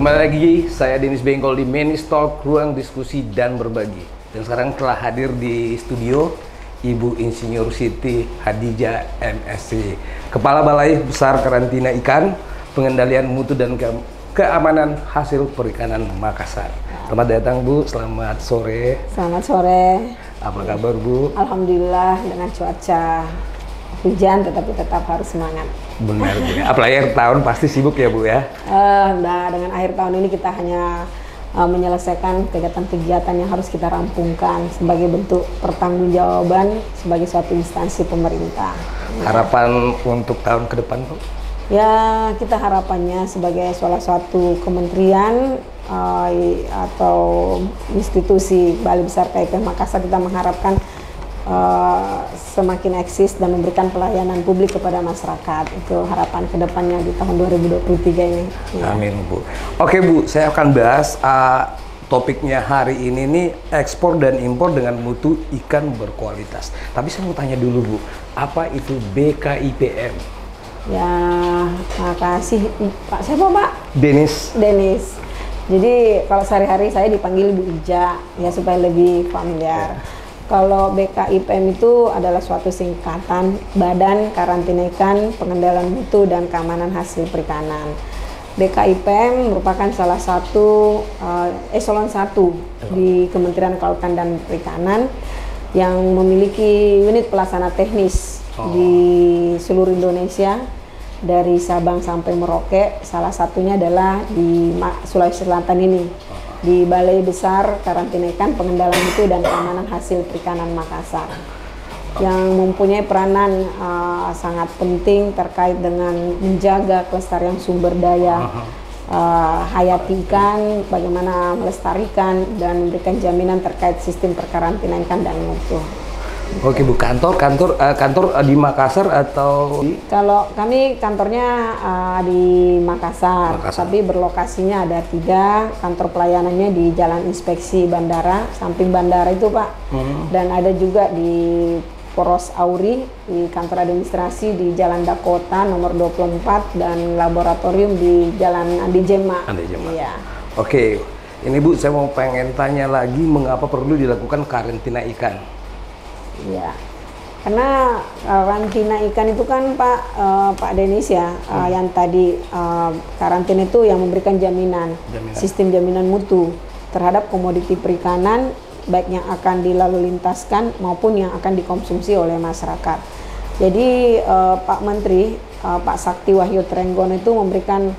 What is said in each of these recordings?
kembali lagi, saya Denis Bengkol di Menis Talk, ruang diskusi dan berbagi. Dan sekarang telah hadir di studio Ibu Insinyur Siti Hadijah MSc, Kepala Balai Besar Karantina Ikan, Pengendalian Mutu dan Keamanan Hasil Perikanan Makassar. Selamat datang Bu, selamat sore. Selamat sore. Apa kabar Bu? Alhamdulillah dengan cuaca hujan tetapi tetap harus semangat. Benar Bu. Apalagi akhir tahun pasti sibuk ya Bu ya? Nah, dengan akhir tahun ini kita hanya menyelesaikan kegiatan-kegiatan yang harus kita rampungkan sebagai bentuk pertanggungjawaban sebagai suatu instansi pemerintah. Harapan untuk tahun ke depan Bu? Ya, kita harapannya sebagai salah satu kementerian atau institusi Balai Besar KIP Makassar, kita mengharapkan semakin eksis dan memberikan pelayanan publik kepada masyarakat. Itu harapan kedepannya di tahun 2023 ini. Ya. Amin Bu. Oke Bu, saya akan bahas topiknya hari ini nih, ekspor dan impor dengan mutu ikan berkualitas. Tapi saya mau tanya dulu Bu, apa itu BKIPM? Ya, makasih Pak. Siapa Pak? Denis. Denis. Jadi kalau sehari-hari saya dipanggil Bu Ija ya supaya lebih familiar. Kalau BKIPM itu adalah suatu singkatan Badan Karantina Ikan, Pengendalian Mutu dan Keamanan Hasil Perikanan. BKIPM merupakan salah satu eselon 1 di Kementerian Kelautan dan Perikanan yang memiliki unit pelaksana teknis di seluruh Indonesia dari Sabang sampai Merauke. Salah satunya adalah di Sulawesi Selatan ini, di Balai Besar Karantina Ikan, Pengendalian Mutu dan Keamanan Hasil Perikanan Makassar, yang mempunyai peranan sangat penting terkait dengan menjaga kelestarian sumber daya hayati ikan, bagaimana melestarikan dan memberikan jaminan terkait sistem perkarantinaan ikan dan mutu. Oke Bu, kantor di Makassar atau? Kalau kami kantornya di Makassar, tapi berlokasinya ada 3. Kantor pelayanannya di Jalan Inspeksi Bandara, samping bandara itu Pak. Dan ada juga di Poros Auri, di kantor administrasi di Jalan Dakota nomor 24, dan laboratorium di Jalan Andi Jema. Iya. Oke, ini Bu, saya mau pengen tanya lagi, mengapa perlu dilakukan karantina ikan? Ya, karena karantina ikan itu kan Pak Denis ya, yang tadi karantina itu yang memberikan jaminan, sistem jaminan mutu terhadap komoditi perikanan, baik yang akan dilalu lintaskan maupun yang akan dikonsumsi oleh masyarakat. Jadi Pak Menteri, Pak Sakti Wahyu Trenggono itu memberikan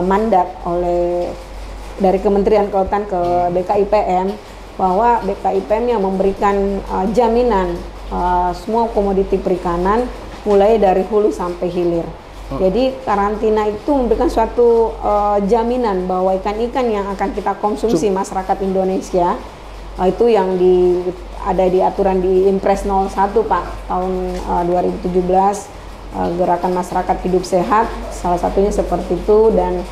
mandat dari Kementerian Kelautan ke BKIPM, bahwa BKIPM yang memberikan jaminan semua komoditi perikanan mulai dari hulu sampai hilir. Jadi karantina itu memberikan suatu jaminan bahwa ikan-ikan yang akan kita konsumsi masyarakat Indonesia itu yang ada di aturan di Impres 01 Pak tahun 2017, Gerakan Masyarakat Hidup Sehat, salah satunya seperti itu, dan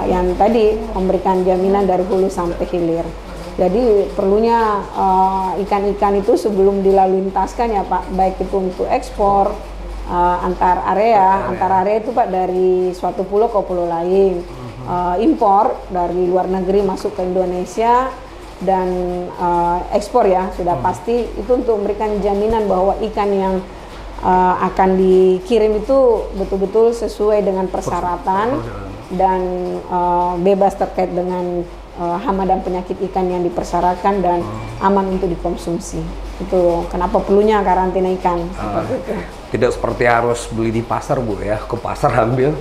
yang tadi memberikan jaminan dari hulu sampai hilir. Jadi perlunya ikan-ikan itu sebelum dilalu lintaskan ya Pak, baik itu untuk ekspor antar area itu Pak, dari suatu pulau ke pulau lain, impor dari luar negeri masuk ke Indonesia, dan ekspor ya sudah pasti itu untuk memberikan jaminan bahwa ikan yang akan dikirim itu betul-betul sesuai dengan persyaratan dan bebas terkait dengan hama dan penyakit ikan yang dipersyaratkan dan aman untuk dikonsumsi. Itu kenapa perlunya karantina ikan. Seperti itu. Tidak seperti harus beli di pasar Bu ya, ke pasar ambil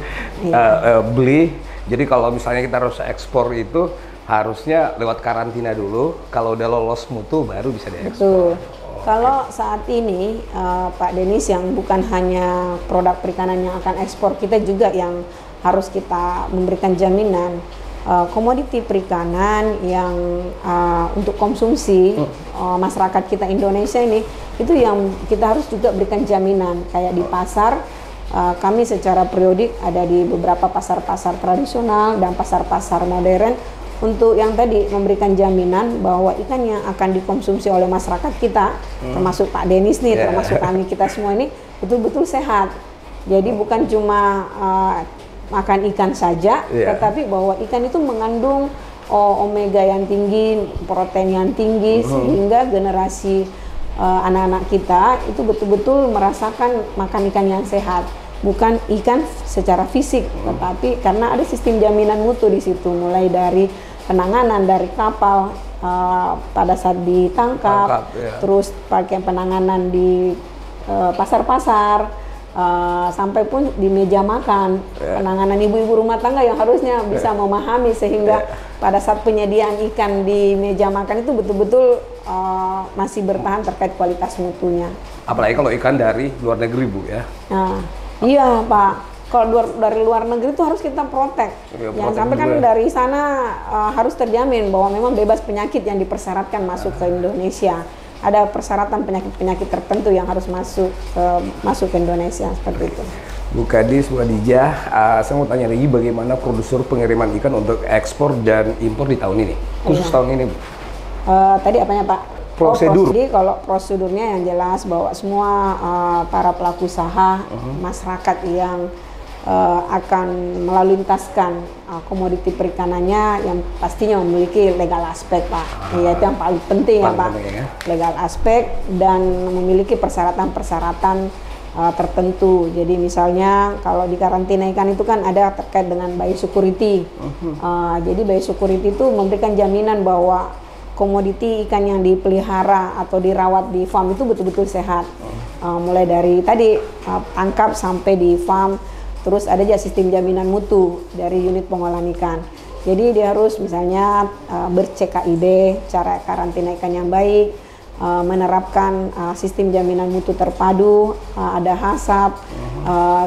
beli. Jadi kalau misalnya kita harus ekspor itu harusnya lewat karantina dulu, kalau udah lolos mutu baru bisa diekspor. Kalau saat ini Pak Denis, yang bukan hanya produk perikanan yang akan ekspor, kita juga yang harus kita memberikan jaminan komoditi perikanan yang untuk konsumsi masyarakat kita Indonesia ini, itu yang kita harus juga berikan jaminan. Kayak di pasar, kami secara periodik ada di beberapa pasar-pasar tradisional dan pasar-pasar modern untuk yang tadi memberikan jaminan bahwa ikan yang akan dikonsumsi oleh masyarakat kita, termasuk Pak Denis nih, termasuk kami kita semua ini betul-betul sehat. Jadi bukan cuma makan ikan saja, tetapi bahwa ikan itu mengandung omega yang tinggi, protein yang tinggi, sehingga generasi anak-anak kita itu betul-betul merasakan makan ikan yang sehat. Bukan ikan secara fisik, tetapi karena ada sistem jaminan mutu di situ, mulai dari penanganan dari kapal pada saat ditangkap, terus pakai penanganan di pasar-pasar, sampai pun di meja makan, penanganan ibu-ibu rumah tangga yang harusnya bisa memahami sehingga pada saat penyediaan ikan di meja makan itu betul-betul masih bertahan terkait kualitas mutunya. Apalagi kalau ikan dari luar negeri, Bu, ya. Nah, iya, Pak. Kalau dari luar negeri itu harus kita protek. Jangan sampai kan dari sana harus terjamin bahwa memang bebas penyakit yang dipersyaratkan masuk ke Indonesia. Ada persyaratan penyakit-penyakit tertentu yang harus masuk ke Indonesia, seperti itu. Bu Kadis, Bu Hadijah, saya mau tanya lagi bagaimana prosedur pengiriman ikan untuk ekspor dan impor di tahun ini, khusus tahun ini, Bu? Tadi apanya, Pak? Prosedur. Jadi kalau prosedurnya yang jelas bahwa semua para pelaku usaha, masyarakat yang akan melaluntaskan komoditi perikanannya yang pastinya memiliki legal aspek, Pak. Itu yang paling penting ya, Pak. Legal aspek dan memiliki persyaratan-persyaratan tertentu. Jadi misalnya kalau di karantina ikan itu kan ada terkait dengan biosecurity. Jadi biosecurity itu memberikan jaminan bahwa komoditi ikan yang dipelihara atau dirawat di farm itu betul-betul sehat. Mulai dari tadi tangkap sampai di farm, terus ada juga sistem jaminan mutu dari unit pengolahan ikan. Jadi dia harus misalnya ber-CKID, cara karantina ikan yang baik, menerapkan sistem jaminan mutu terpadu, ada HACCP,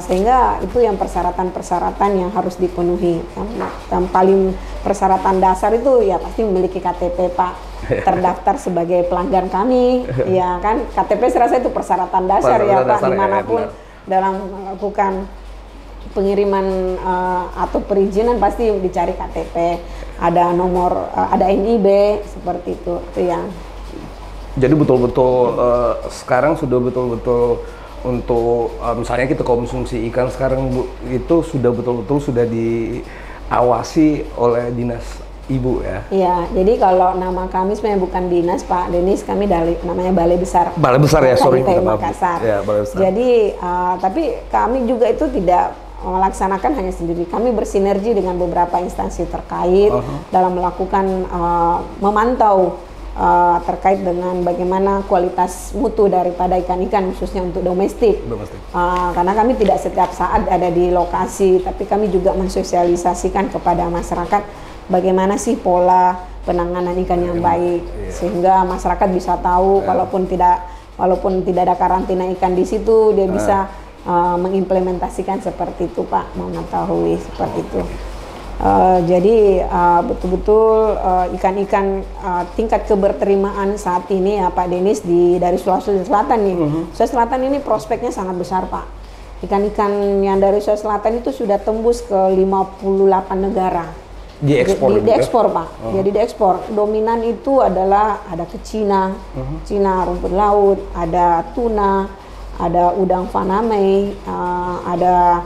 sehingga itu yang persyaratan-persyaratan yang harus dipenuhi. Yang paling persyaratan dasar itu ya pasti memiliki KTP, Pak, terdaftar sebagai pelanggan kami, ya kan. KTP saya rasa itu persyaratan dasar ya, Pak, dimanapun dalam melakukan pengiriman atau perizinan pasti dicari KTP, ada nomor, ada NIB, seperti itu yang. Jadi betul-betul sekarang sudah betul-betul untuk misalnya kita konsumsi ikan sekarang, Bu, itu sudah betul-betul sudah diawasi oleh dinas Ibu, ya? Iya, jadi kalau nama kami sebenarnya bukan dinas, Pak Denis, kami namanya Balai Besar. Balai Besar ya, sorry. Makassar. Ya, Balai Besar. Jadi tapi kami juga itu tidak melaksanakan hanya sendiri. Kami bersinergi dengan beberapa instansi terkait dalam melakukan memantau terkait dengan bagaimana kualitas mutu daripada ikan-ikan khususnya untuk domestik. Karena kami tidak setiap saat ada di lokasi, tapi kami juga mensosialisasikan kepada masyarakat bagaimana sih pola penanganan ikan yang baik, sehingga masyarakat bisa tahu walaupun tidak ada karantina ikan di situ, dia bisa mengimplementasikan seperti itu, Pak, mengetahui seperti itu. Jadi betul-betul ikan-ikan tingkat keberterimaan saat ini ya, Pak Denis, dari Sulawesi Selatan nih. Sulawesi Selatan ini prospeknya sangat besar, Pak. Ikan-ikan yang dari Sulawesi Selatan itu sudah tembus ke 58 negara. Diekspor, Pak. Jadi diekspor. Dominan itu adalah ada ke Cina, Cina rumput laut, ada tuna, ada udang faname, ada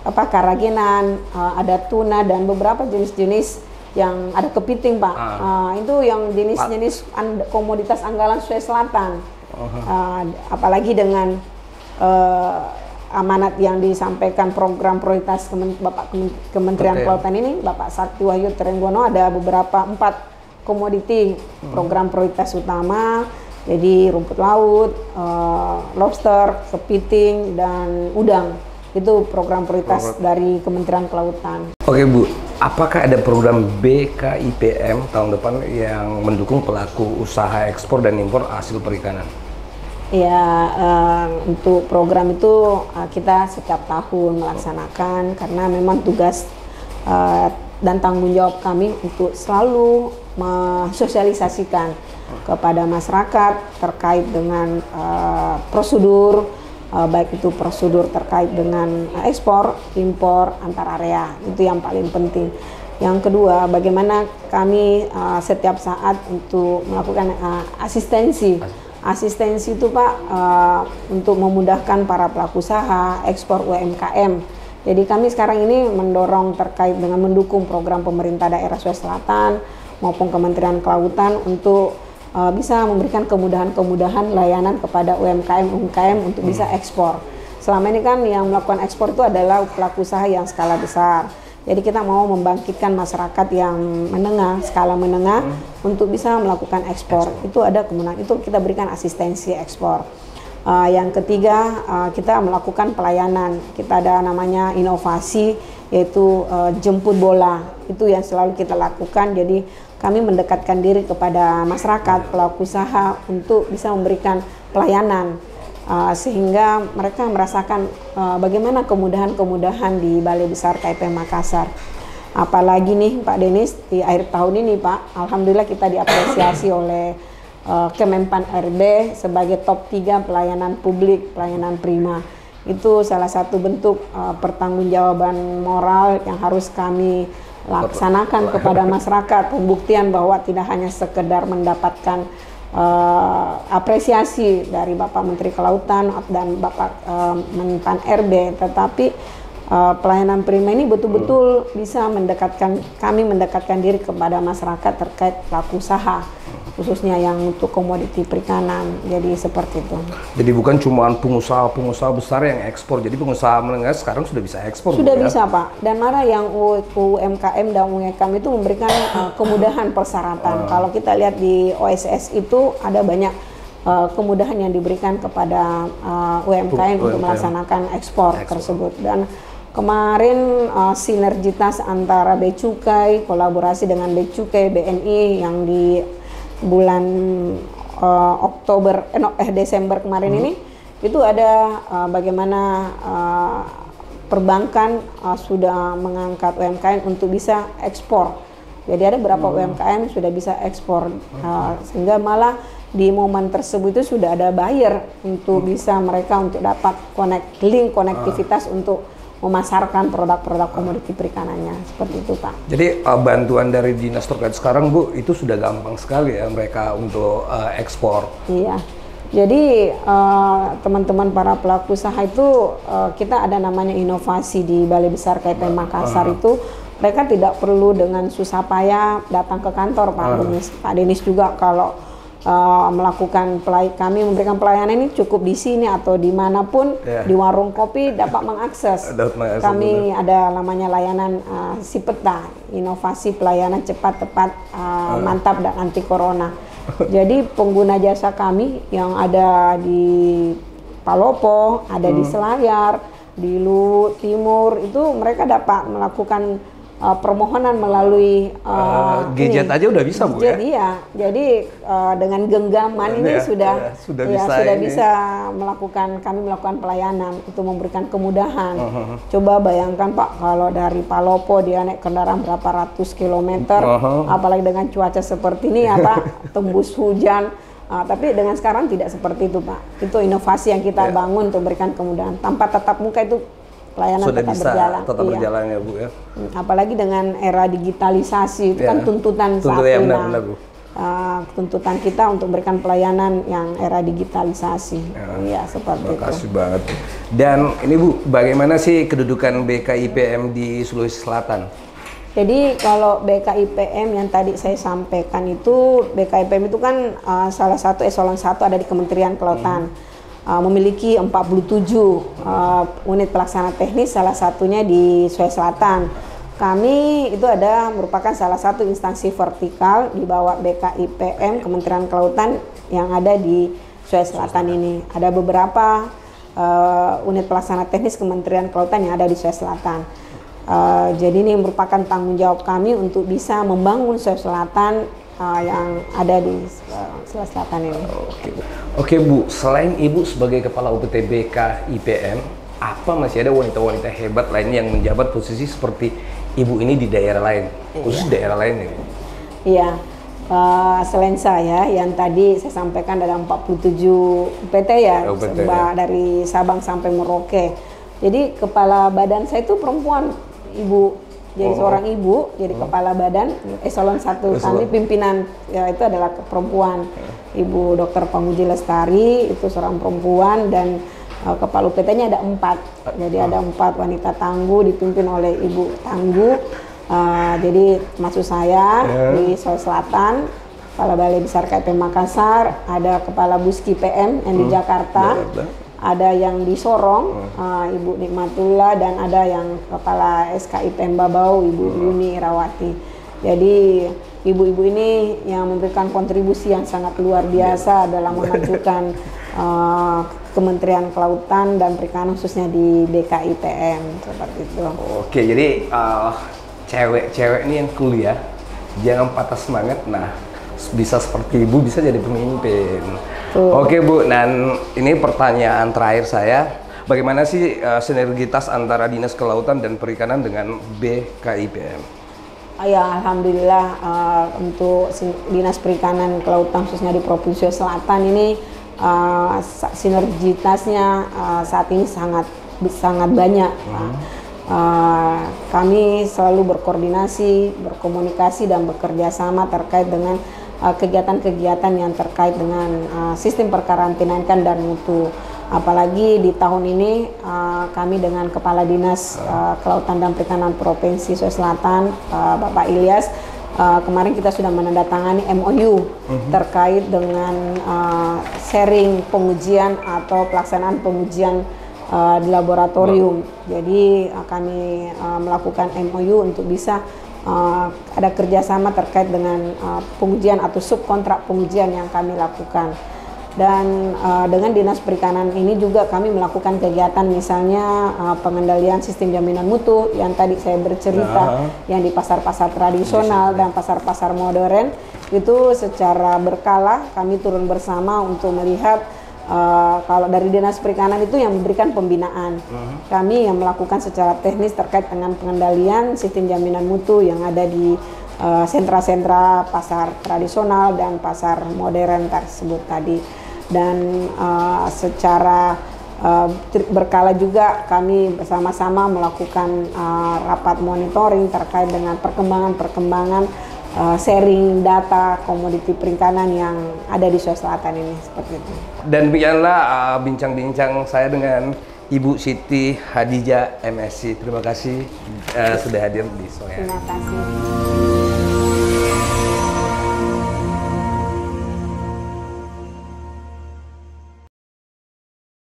karagenan, ada tuna dan beberapa jenis-jenis yang ada kepiting, Pak. Itu yang jenis-jenis komoditas andalan Sulawesi Selatan. Apalagi dengan amanat yang disampaikan program prioritas Bapak Kementerian Kelautan ini, Bapak Sakti Wahyu Trenggono, ada beberapa 4 komoditi program prioritas utama. Jadi rumput laut, lobster, kepiting, dan udang. Itu program prioritas dari Kementerian Kelautan. Oke, Bu, apakah ada program BKIPM tahun depan yang mendukung pelaku usaha ekspor dan impor hasil perikanan? Ya, untuk program itu kita setiap tahun melaksanakan karena memang tugas dan tanggung jawab kami untuk selalu mensosialisasikan kepada masyarakat terkait dengan prosedur, baik itu prosedur terkait dengan ekspor, impor, antar area, itu yang paling penting. Yang kedua, bagaimana kami setiap saat untuk melakukan asistensi. Asistensi itu, Pak, untuk memudahkan para pelaku usaha ekspor UMKM Jadi kami sekarang ini mendorong terkait dengan mendukung program pemerintah daerah Sulawesi Selatan maupun Kementerian Kelautan untuk bisa memberikan kemudahan-kemudahan layanan kepada UMKM untuk bisa ekspor. Selama ini kan yang melakukan ekspor itu adalah pelaku usaha yang skala besar. Jadi kita mau membangkitkan masyarakat yang menengah, skala menengah untuk bisa melakukan ekspor. Itu ada kemudahan, itu kita berikan asistensi ekspor. Yang ketiga, kita melakukan pelayanan. Kita ada namanya inovasi, yaitu jemput bola. Itu yang selalu kita lakukan. Jadi kami mendekatkan diri kepada masyarakat, pelaku usaha untuk bisa memberikan pelayanan. Sehingga mereka merasakan bagaimana kemudahan-kemudahan di Balai Besar KIPM Makassar. Apalagi nih Pak Denis, di akhir tahun ini Pak, alhamdulillah kita diapresiasi oleh Kemenpan RB sebagai top 3 pelayanan publik, pelayanan prima. Itu salah satu bentuk pertanggungjawaban moral yang harus kami laksanakan kepada masyarakat, pembuktian bahwa tidak hanya sekedar mendapatkan apresiasi dari Bapak Menteri Kelautan dan Bapak Menpan RB, tetapi pelayanan prima ini betul-betul bisa kami mendekatkan diri kepada masyarakat terkait pelaku usaha, khususnya yang untuk komoditi perikanan. Jadi seperti itu. Jadi bukan cuma pengusaha besar yang ekspor, jadi pengusaha menengah sekarang sudah bisa ekspor. Sudah bisa Pak, dan mana yang UMKM dan UMKM itu memberikan kemudahan persyaratan. Kalau kita lihat di OSS itu ada banyak kemudahan yang diberikan kepada UMKM untuk melaksanakan ekspor tersebut. Dan kemarin sinergitas antara Bea Cukai, kolaborasi dengan Bea Cukai, BNI yang di bulan Desember kemarin ini, itu ada bagaimana perbankan sudah mengangkat UMKM untuk bisa ekspor. Jadi ada beberapa UMKM sudah bisa ekspor, sehingga malah di momen tersebut itu sudah ada buyer untuk bisa mereka untuk dapat konektivitas untuk memasarkan produk-produk komoditi perikanannya, seperti itu Pak. Jadi bantuan dari dinas terkait sekarang Bu, itu sudah gampang sekali ya mereka untuk ekspor. Iya, jadi teman-teman para pelaku usaha itu kita ada namanya inovasi di Balai Besar KIPM Makassar itu, mereka tidak perlu dengan susah payah datang ke kantor Pak Denis. Pak Denis juga kalau melakukan kami memberikan pelayanan ini cukup di sini atau dimanapun di warung kopi dapat mengakses. Kami ada namanya layanan Sipeta, inovasi pelayanan cepat, tepat, mantap dan anti corona. Jadi pengguna jasa kami yang ada di Palopo, ada di Selayar, di Luwu Timur, itu mereka dapat melakukan permohonan melalui gadget aja udah bisa Bu ya? Jadi dengan genggaman ini sudah bisa kami melakukan pelayanan itu memberikan kemudahan. Coba bayangkan Pak, kalau dari Palopo dia naik kendaraan berapa ratus kilometer, apalagi dengan cuaca seperti ini ya Pak, tembus hujan. Tapi dengan sekarang tidak seperti itu Pak. Itu inovasi yang kita bangun untuk memberikan kemudahan. Tanpa tatap muka itu pelayanan sudah tetap berjalan. Berjalan ya Bu ya. Apalagi dengan era digitalisasi itu kan tuntutan saat ini. Benar, Bu. Tuntutan kita untuk memberikan pelayanan yang era digitalisasi. Iya, seperti itu. Terima kasih banget. Dan ini Bu, bagaimana sih kedudukan BKIPM di Sulawesi Selatan? Jadi kalau BKIPM yang tadi saya sampaikan itu, BKIPM itu kan salah satu eselon 1 ada di Kementerian Kelautan. Memiliki 47 unit pelaksana teknis, salah satunya di Sulawesi Selatan. Kami itu merupakan salah satu instansi vertikal di bawah BKIPM, Kementerian Kelautan yang ada di Sulawesi Selatan ini. Ada beberapa unit pelaksana teknis Kementerian Kelautan yang ada di Sulawesi Selatan. Jadi ini merupakan tanggung jawab kami untuk bisa membangun Sulawesi Selatan yang ada di Sulawesi Selatan ini. Oke Bu, selain Ibu sebagai Kepala UPT BKIPM, apa masih ada wanita-wanita hebat lain yang menjabat posisi seperti Ibu ini di daerah lain, khusus daerah lain ya? Iya, selain saya yang tadi saya sampaikan ada 47 UPT ya, dari Sabang sampai Merauke. Jadi kepala badan saya itu perempuan, Ibu. Jadi seorang ibu, jadi kepala badan eselon 1 kami pimpinan ya itu adalah perempuan. Ibu Dr. Pamuji Lestari itu seorang perempuan, dan kepala UPT-nya ada 4. Jadi ada 4 wanita tangguh dipimpin oleh Ibu Tangguh. Jadi maksud saya di Sulawesi Selatan, Kepala Balai Besar KIPM Makassar, ada Kepala Buski PM yang di Jakarta, ada yang di Sorong, Ibu Nikmatullah, dan ada yang Kepala SKIPM Babau, Ibu Yuni Irawati. Jadi ibu-ibu ini yang memberikan kontribusi yang sangat luar biasa dalam memajukan Kementerian Kelautan dan Perikanan khususnya di BKIPM seperti itu. Oke, jadi cewek-cewek ini yang kuliah jangan patah semangat. Nah, bisa seperti ibu bisa jadi pemimpin. Oke Bu, dan ini pertanyaan terakhir saya. Bagaimana sih sinergitas antara Dinas Kelautan dan Perikanan dengan BKIPM? Ya, alhamdulillah untuk Dinas Perikanan Kelautan khususnya di Provinsi Selatan ini sinergitasnya saat ini sangat banyak. Kami selalu berkoordinasi, berkomunikasi dan bekerja sama terkait dengan kegiatan-kegiatan yang terkait dengan sistem perkarantinaan ikan dan mutu. Apalagi di tahun ini kami dengan Kepala Dinas Kelautan dan Perikanan Provinsi Sulawesi Selatan, Bapak Ilyas, kemarin kita sudah menandatangani MOU terkait dengan sharing pengujian atau pelaksanaan pengujian di laboratorium. Jadi kami melakukan MOU untuk bisa ada kerjasama terkait dengan pengujian atau subkontrak pengujian yang kami lakukan. Dan dengan Dinas Perikanan ini juga kami melakukan kegiatan misalnya pengendalian sistem jaminan mutu yang tadi saya bercerita, yang di pasar-pasar tradisional dan pasar-pasar modern itu secara berkala kami turun bersama untuk melihat kalau dari Dinas Perikanan itu yang memberikan pembinaan, kami yang melakukan secara teknis terkait dengan pengendalian sistem jaminan mutu yang ada di sentra-sentra pasar tradisional dan pasar modern tersebut tadi. Dan secara berkala juga kami bersama-sama melakukan rapat monitoring terkait dengan perkembangan sharing data komoditi perikanan yang ada di Sulawesi Selatan ini, seperti itu. Dan demikianlah bincang-bincang saya dengan Ibu Siti Hadijah MSc. Terima kasih sudah hadir di sore hari. Terima kasih.